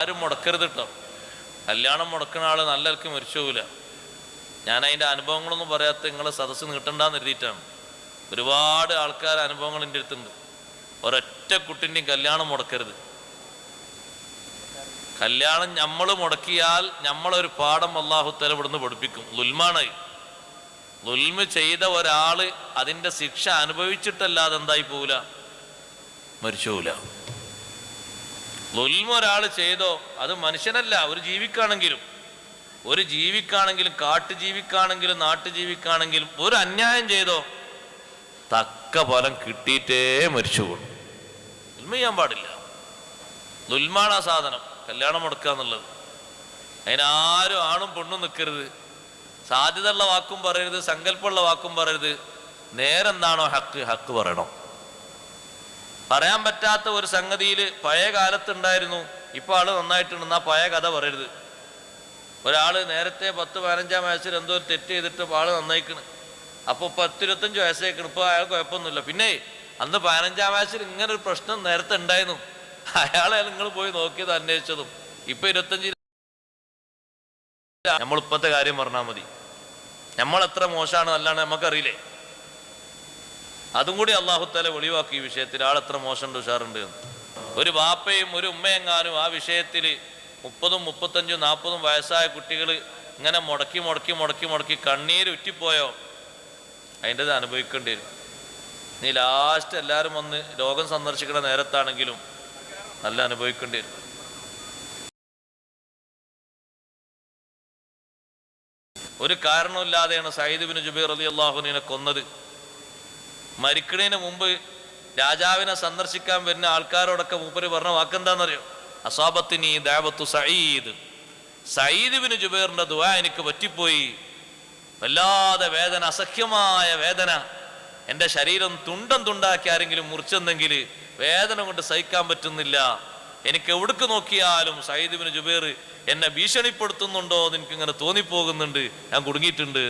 ആരും മുടക്കരുത് കേട്ടോ. കല്യാണം മുടക്കുന്ന ആൾ നല്ലവർക്ക് മരിച്ചു പോകില്ല. ഞാൻ അതിൻ്റെ അനുഭവങ്ങളൊന്നും പറയാത്ത നിങ്ങളെ സദസ്സ് നീട്ടണ്ടെന്ന് എഴുതിയിട്ടാണ്. ഒരുപാട് ആൾക്കാർ അനുഭവങ്ങൾ എൻ്റെ അടുത്തുണ്ട്. ഒരൊറ്റ കുട്ടിൻ്റെയും കല്യാണം മുടക്കരുത്. കല്യാണം നമ്മൾ മുടക്കിയാൽ നമ്മളൊരു പാഠം അല്ലാഹു തആല ഇവിടുന്ന് പഠിപ്പിക്കും. ളുൽമാണ്. ളുൽമ് ചെയ്ത ഒരാൾ അതിൻ്റെ ശിക്ഷ അനുഭവിച്ചിട്ടല്ലാതെ എന്തായി പോവില്ല, മരിച്ചു പോവില്ല. ളുൽമ ഒരാൾ ചെയ്തോ, അത് മനുഷ്യനല്ല, ഒരു ജീവിക്കാണെങ്കിലും കാട്ടുജീവിക്കാണെങ്കിലും നാട്ടുജീവിക്കാണെങ്കിലും ഒരു അന്യായം ചെയ്തോ തക്ക ഫലം കിട്ടിയിട്ടേ മരിച്ചു പോകും. ളുൽമ ചെയ്യാൻ പാടില്ല. ളുൽമാണ് ആ സാധനം, കല്യാണം മുടക്കുക എന്നുള്ളത്. അതിനാരും ആണും പെണ്ണും നിൽക്കരുത്. സാധ്യതയുള്ള വാക്കും പറയരുത്, സങ്കല്പമുള്ള വാക്കും പറയരുത്. നേരെന്താണോ ഹക്ക് പറയണം. പറയാൻ പറ്റാത്ത ഒരു സംഗതിയിൽ പഴയ കാലത്തുണ്ടായിരുന്നു, ഇപ്പൊ ആള് നന്നായിട്ടുണ്ടെന്ന് ആ പഴയ കഥ പറയരുത്. ഒരാള് നേരത്തെ 10-15 വയസ്സിൽ എന്തോ ഒരു തെറ്റ് ചെയ്തിട്ട് ആള് നന്നായിക്കണ്, അപ്പോൾ 10-25 വയസ്സായിക്കണ്, ഇപ്പൊ അയാൾ കുഴപ്പമൊന്നുമില്ല. പിന്നെ അന്ന് 15 വയസ്സിൽ ഇങ്ങനെ ഒരു പ്രശ്നം നേരത്തെ ഉണ്ടായിരുന്നു, അയാളെ നിങ്ങൾ പോയി നോക്കിയത് അന്വേഷിച്ചതും. ഇപ്പൊ 25. നമ്മളിപ്പത്തെ കാര്യം പറഞ്ഞാൽ മതി. നമ്മളെത്ര മോശമാണ് അല്ലാണ്ട് നമുക്കറിയില്ലേ? അതും കൂടി അല്ലാഹു തആല വെളിവാക്കി ഈ വിഷയത്തിൽ. ആളെത്ര മോശമുണ്ട്, ഉഷാറുണ്ട് എന്ന്. ഒരു ബാപ്പയും ഒരു ഉമ്മയെങ്ങാനും ആ വിഷയത്തിൽ 30, 35, 40 വയസ്സായ കുട്ടികൾ ഇങ്ങനെ മുടക്കി കണ്ണീര് ഉറ്റിപ്പോയോ അതിൻ്റെത് അനുഭവിക്കേണ്ടി വരും. നീ ലാസ്റ്റ് എല്ലാവരും വന്ന് രോഗം സന്ദർശിക്കുന്ന നേരത്താണെങ്കിലും നല്ല അനുഭവിക്കേണ്ടി വരും. ഒരു കാരണമില്ലാതെയാണ് സയ്യിദ് ഇബ്നു ജുബൈർ റളിയല്ലാഹു അൻഹുവിനെ കൊന്നത്. മരിക്കുന്നതിന് മുമ്പ് രാജാവിനെ സന്ദർശിക്കാൻ വരുന്ന ആൾക്കാരോടൊക്കെ മൂപ്പര് പറഞ്ഞ വാക്കെന്താണെന്നറിയോ? അസാബത്തിനി ദഅവത്തു സഈദ്. സയ്യിദ് ഇബ്നു ജുബൈറിന്റെ ദുആ എനിക്ക് പറ്റിപ്പോയി. വല്ലാതെ വേദന, അസഖ്യമായ വേദന. എൻ്റെ ശരീരം തുണ്ടം തുണ്ടാക്കി ആരെങ്കിലും മുറിച്ചെന്നെങ്കിൽ വേദന കൊണ്ട് സഹിക്കാൻ പറ്റുന്നില്ല. എനിക്ക് എവിടേക്ക് നോക്കിയാലും സയ്യിദ് ഇബ്നു ജുബൈർ എന്നെ ഭീഷണിപ്പെടുത്തുന്നുണ്ടോ എന്ന് എനിക്കിങ്ങനെ തോന്നിപ്പോകുന്നുണ്ട്. ഞാൻ കുടുങ്ങിയിട്ടുണ്ട്.